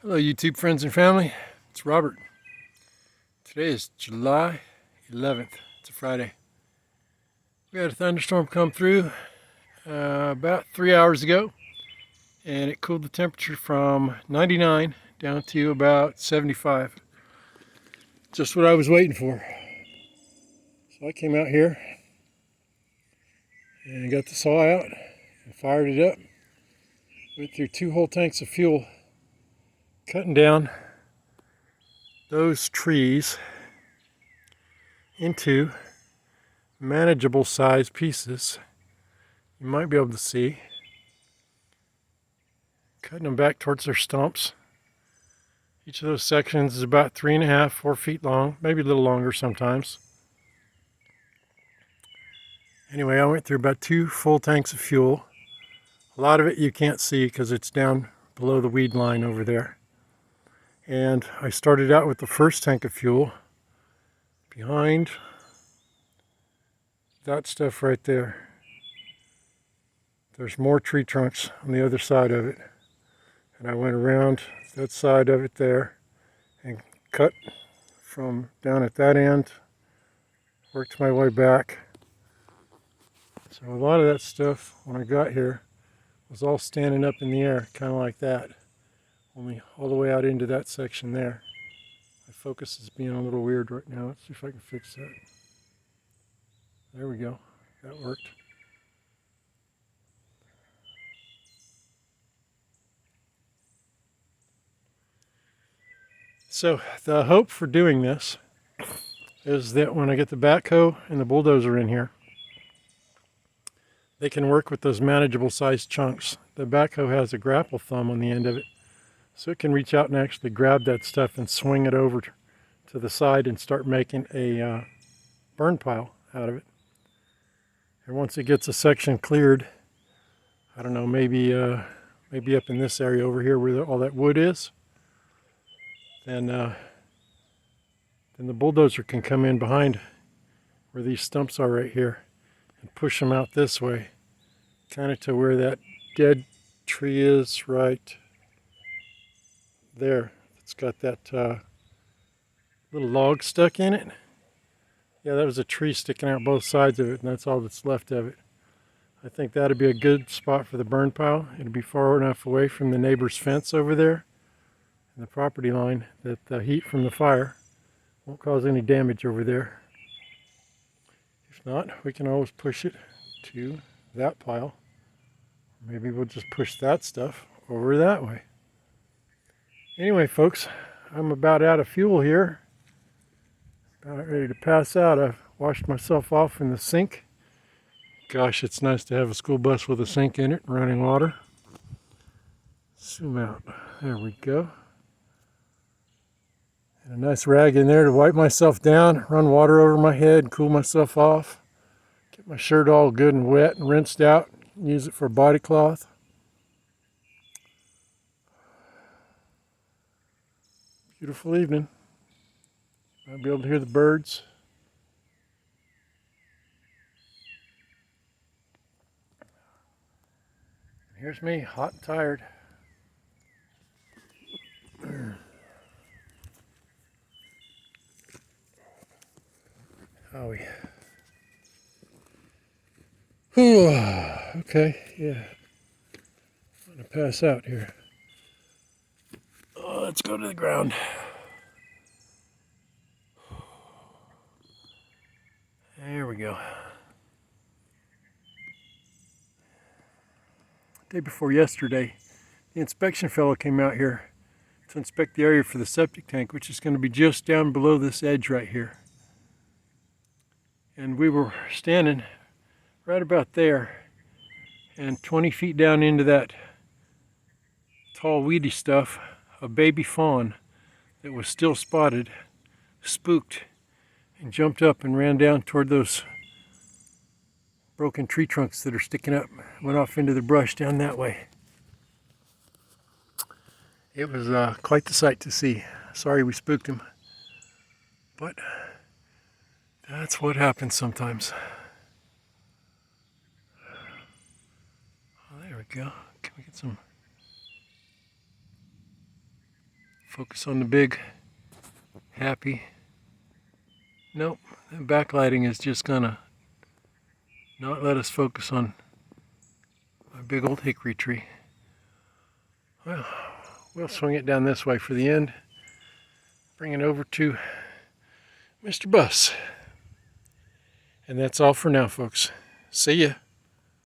Hello YouTube friends and family, it's Robert. Today is July 11th, it's a Friday. We had a thunderstorm come through about 3 hours ago, and it cooled the temperature from 99 down to about 75. Just what I was waiting for. So I came out here and got the saw out and fired it up. Went through 2 whole tanks of fuel, cutting down those trees into manageable size pieces. You might be able to see, cutting them back towards their stumps. Each of those sections is about 3.5, 4 feet long, maybe a little longer sometimes. Anyway, I went through about 2 full tanks of fuel. A lot of it you can't see because it's down below the weed line over there. And I started out with the first tank of fuel behind that stuff right there. There's more tree trunks on the other side of it. And I went around that side of it there and cut from down at that end, worked my way back. So a lot of that stuff, when I got here, was all standing up in the air, kind of like that, only all the way out into that section there. My focus is being a little weird right now. Let's see if I can fix that. There we go. That worked. So the hope for doing this is that when I get the backhoe and the bulldozer in here, they can work with those manageable sized chunks. The backhoe has a grapple thumb on the end of it, so it can reach out and actually grab that stuff and swing it over to the side and start making a burn pile out of it. And once it gets a section cleared, I don't know, maybe up in this area over here where all that wood is, then the bulldozer can come in behind where these stumps are right here and push them out this way, kind of to where that dead tree is right there. It's got that little log stuck in it. Yeah, that was a tree sticking out both sides of it, and that's all that's left of it. I think that'd be a good spot for the burn pile. It'd be far enough away from the neighbor's fence over there and the property line that the heat from the fire won't cause any damage over there. If not, we can always push it to that pile. Maybe we'll just push that stuff over that way. Anyway, folks, I'm about out of fuel here. About ready to pass out. I've washed myself off in the sink. Gosh, it's nice to have a school bus with a sink in it and running water. Zoom out. There we go. And a nice rag in there to wipe myself down, run water over my head, cool myself off. Get my shirt all good and wet and rinsed out. Use it for a body cloth. Beautiful evening. I'll be able to hear the birds. Here's me, hot and tired. Howie. Okay, yeah. I'm gonna pass out here. Oh, let's go to the ground. There we go. Day before yesterday, the inspection fellow came out here to inspect the area for the septic tank, which is going to be just down below this edge right here. And we were standing right about there, and 20 feet down into that tall weedy stuff, a baby fawn that was still spotted spooked and jumped up and ran down toward those broken tree trunks that are sticking up, went off into the brush down that way. It was quite the sight to see. Sorry we spooked him, but that's what happens sometimes. Oh, there we go. Can we get some? Focus on the big, happy. Nope, that backlighting is just gonna not let us focus on a big old hickory tree. Well, we'll swing it down this way for the end. Bring it over to Mr. Bus. And that's all for now, folks. See ya.